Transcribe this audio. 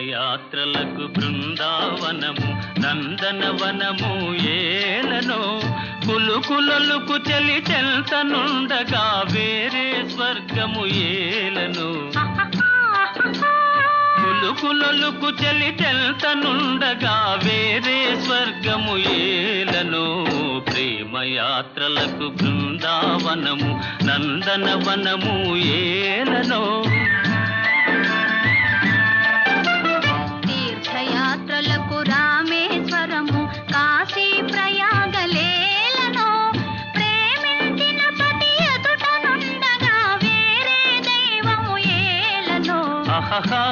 ప్రేమయాత్రలకు బృందావనము నందనవనము ఏలనో కులుకులొలుకు చెలి చెల్తనుండగా వేరే స్వర్గము ఏలనో కులుకులొలుకు చెలి చెల్తనుండగా వేరే స్వర్గము ఏలనో ప్రేమయాత్రలకు బృందావనము నందనవనము ఏలనో తీర్థయాత్రలకు రామేశ్వరము కాశీ ప్రయాగలేలనో ప్రేమించిన పతి ఎదుట నుండగా వేరే దైవము ఏలనో ఆహా